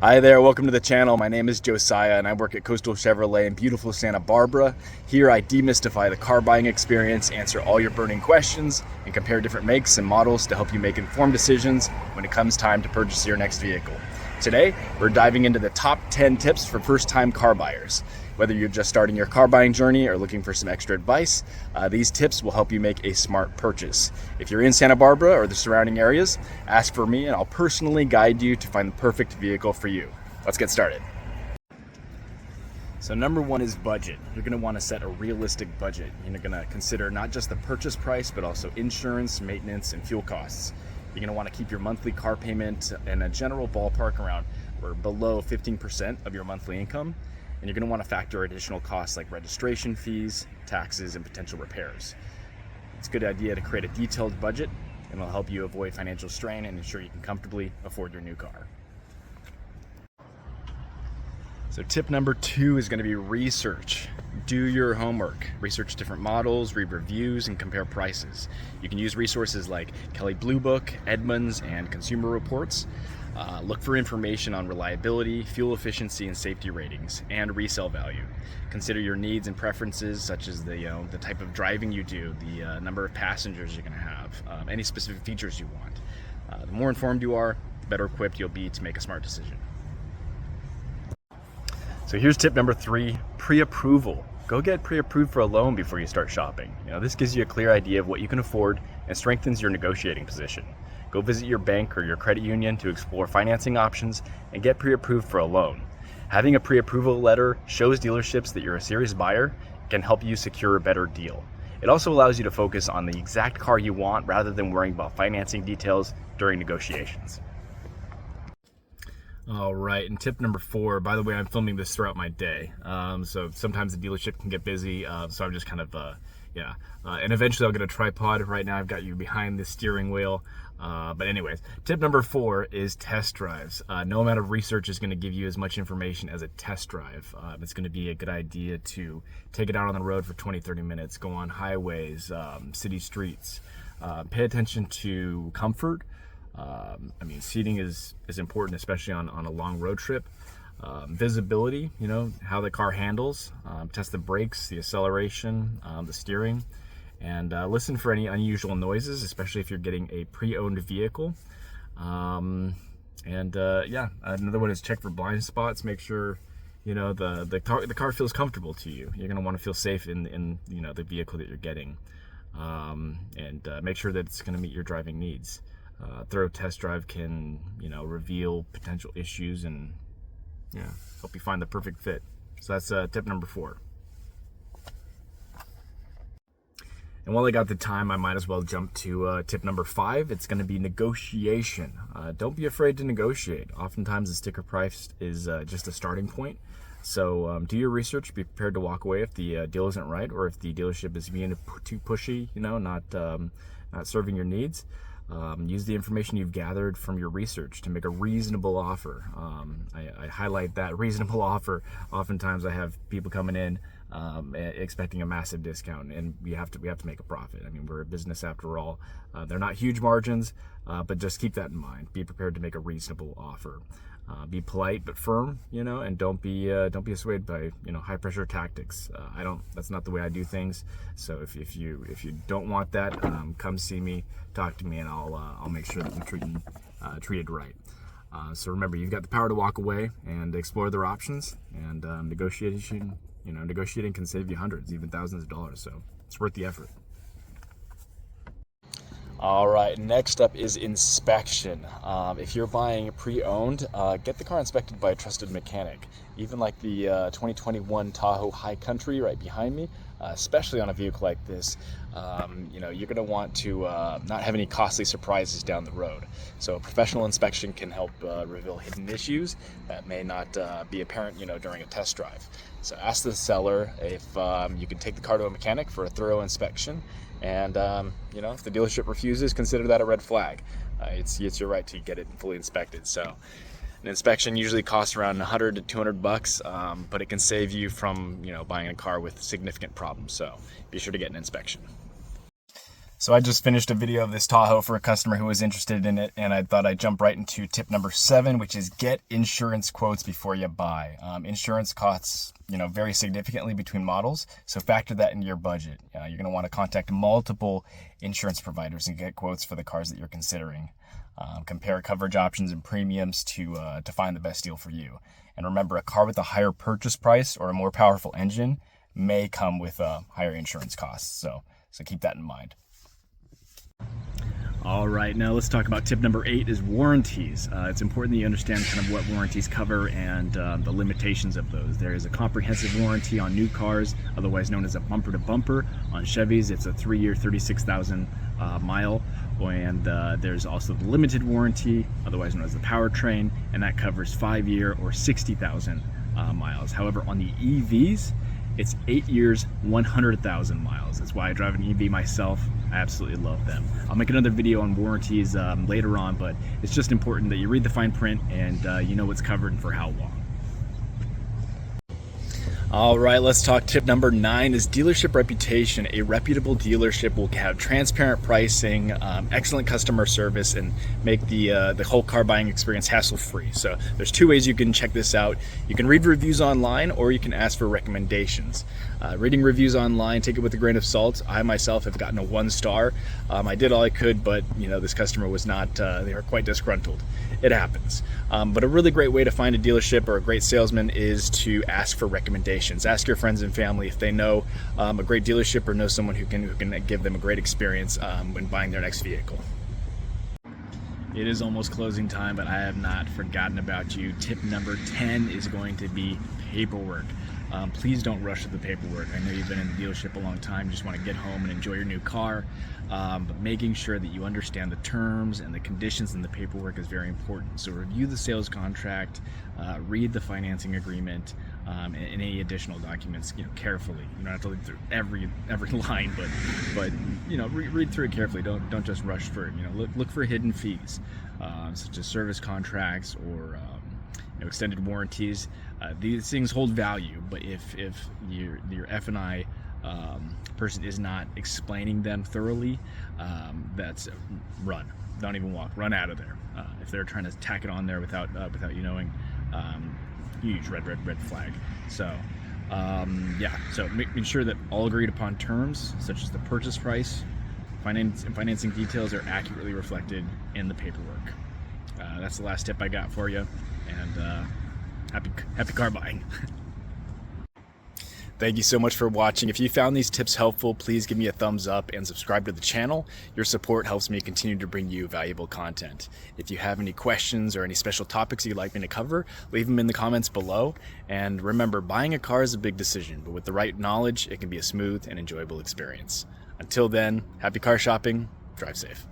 Hi there, welcome to the channel. My name is Josiah and I work at Coastal Chevrolet in beautiful Santa Barbara. Here I demystify the car buying experience, answer all your burning questions, and compare different makes and models to help you make informed decisions when it comes time to purchase your next vehicle. Today, we're diving into the top 10 tips for first-time car buyers. Whether you're just starting your car buying journey or looking for some extra advice, these tips will help you make a smart purchase. If you're in Santa Barbara or the surrounding areas, ask for me and I'll personally guide you to find the perfect vehicle for you. Let's get started. So number one is budget. You're going to want to set a realistic budget. You're going to consider not just the purchase price, but also insurance, maintenance, and fuel costs. You're going to want to keep your monthly car payment in a general ballpark around or below 15% of your monthly income. And you're going to want to factor additional costs like registration fees, taxes, and potential repairs. It's a good idea to create a detailed budget, and it'll help you avoid financial strain and ensure you can comfortably afford your new car. So tip number two is going to be research. Do your homework. Research different models, read reviews, and compare prices. You can use resources like Kelley Blue Book, Edmunds, and Consumer Reports. Look for information on reliability, fuel efficiency, and safety ratings, and resale value. Consider your needs and preferences, such as the type of driving you do, the number of passengers you're going to have, any specific features you want. The more informed you are, the better equipped you'll be to make a smart decision. So here's tip number three, pre-approval. Go get pre-approved for a loan before you start shopping. This gives you a clear idea of what you can afford and strengthens your negotiating position. Go visit your bank or your credit union to explore financing options and get pre-approved for a loan. Having a pre-approval letter shows dealerships that you're a serious buyer and can help you secure a better deal. It also allows you to focus on the exact car you want rather than worrying about financing details during negotiations. All right, and tip number four, by the way, I'm filming this throughout my day. So sometimes the dealership can get busy, so I'm just kind of, and eventually I'll get a tripod. Right now I've got you behind the steering wheel. But anyways, tip number four is test drives. No amount of research is going to give you as much information as a test drive. It's going to be a good idea to take it out on the road for 20-30 minutes, go on highways, city streets, pay attention to comfort. Seating is important, especially on a long road trip. Visibility, how the car handles, test the brakes, the acceleration, the steering, and listen for any unusual noises, especially if you're getting a pre-owned vehicle. Another one is check for blind spots. Make sure the car feels comfortable to you. You're going to want to feel safe in the vehicle that you're getting, and make sure that it's going to meet your driving needs. Thorough test drive can reveal potential issues and help you find the perfect fit. So that's tip number four. And while I got the time, I might as well jump to tip number five. It's going to be negotiation. Don't be afraid to negotiate. Oftentimes the sticker price is just a starting point. So do your research. Be prepared to walk away if the deal isn't right, or if the dealership is being too pushy, not serving your needs. Use the information you've gathered from your research to make a reasonable offer. I highlight that reasonable offer. Oftentimes I have people coming in expecting a massive discount, and we have to make a profit. We're a business after all. They're not huge margins, but just keep that in mind. Be prepared to make a reasonable offer. Be polite but firm, and don't be swayed by high pressure tactics. That's not the way I do things. So if you don't want that, come see me, talk to me, and I'll make sure that you're treated right. So remember, you've got the power to walk away and explore other options. And negotiating can save you hundreds, even thousands of dollars. So it's worth the effort. All right, next up is inspection. If you're buying pre-owned, get the car inspected by a trusted mechanic. Even like the 2021 Tahoe High Country right behind me, especially on a vehicle like this, you're going to want to not have any costly surprises down the road. So a professional inspection can help reveal hidden issues that may not be apparent, during a test drive. So ask the seller if you can take the car to a mechanic for a thorough inspection. And if the dealership refuses, consider that a red flag. It's your right to get it fully inspected. So an inspection usually costs around $100 to $200, but it can save you from buying a car with significant problems. So be sure to get an inspection. So I just finished a video of this Tahoe for a customer who was interested in it, and I thought I'd jump right into tip number 7, which is get insurance quotes before you buy. Insurance costs, vary significantly between models, so factor that into your budget. You're going to want to contact multiple insurance providers and get quotes for the cars that you're considering. Compare coverage options and premiums to find the best deal for you. And remember, a car with a higher purchase price or a more powerful engine may come with higher insurance costs. So keep that in mind. All right, now let's talk about tip number 8 is warranties. It's important that you understand kind of what warranties cover and the limitations of those. There is a comprehensive warranty on new cars, otherwise known as a bumper to bumper. On Chevys, it's a 3-year, 36,000 mile. And there's also the limited warranty, otherwise known as the powertrain, and that covers 5-year or 60,000 miles. However, on the EVs, it's 8 years, 100,000 miles. That's why I drive an EV myself. I absolutely love them. I'll make another video on warranties later on, but it's just important that you read the fine print and you know what's covered and for how long. All right, let's talk tip number 9 is dealership reputation. A reputable dealership will have transparent pricing, excellent customer service, and make the whole car buying experience hassle-free. So there's 2 ways you can check this out. You can read reviews online, or you can ask for recommendations. Reading reviews online, take it with a grain of salt. I myself have gotten a 1 star. I did all I could, but this customer was not, they were quite disgruntled. It happens. But a really great way to find a dealership or a great salesman is to ask for recommendations. Ask your friends and family if they know a great dealership or know someone who can give them a great experience when buying their next vehicle. It is almost closing time, but I have not forgotten about you. Tip number 10 is going to be paperwork. Please don't rush to the paperwork. I know you've been in the dealership a long time, you just want to get home and enjoy your new car, but making sure that you understand the terms and the conditions in the paperwork is very important. So review the sales contract, read the financing agreement, and any additional documents carefully. You don't have to read through every line, but read through it carefully. Don't just rush through it. Look for hidden fees, such as service contracts or extended warranties. These things hold value, but if your F&I person is not explaining them thoroughly, that's run. Don't even walk. Run out of there. If they're trying to tack it on there without you knowing, huge red flag. So so making sure that all agreed upon terms, such as the purchase price, financing details, are accurately reflected in the paperwork. That's the last tip I got for you, and happy car buying. Thank you so much for watching. If you found these tips helpful, please give me a thumbs up and subscribe to the channel. Your support helps me continue to bring you valuable content. If you have any questions or any special topics you'd like me to cover, leave them in the comments below. And remember, buying a car is a big decision, but with the right knowledge, it can be a smooth and enjoyable experience. Until then, happy car shopping, drive safe.